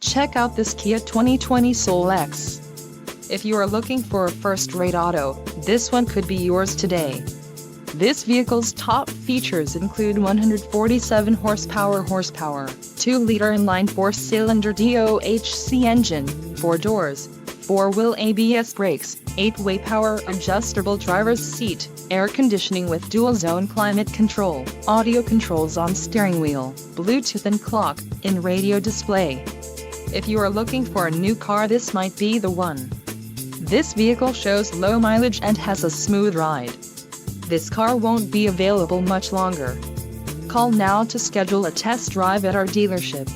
Check out this Kia 2020 Soul X. If you are looking for a first-rate auto, this one could be yours today. This vehicle's top features include 147 horsepower, 2-liter inline 4-cylinder DOHC engine, 4 doors, 4-wheel ABS brakes, 8-way power adjustable driver's seat, air conditioning with dual-zone climate control, audio controls on steering wheel, Bluetooth and clock-in radio display. If you are looking for a new car, this might be the one. This vehicle shows low mileage and has a smooth ride. This car won't be available much longer. Call now to schedule a test drive at our dealership.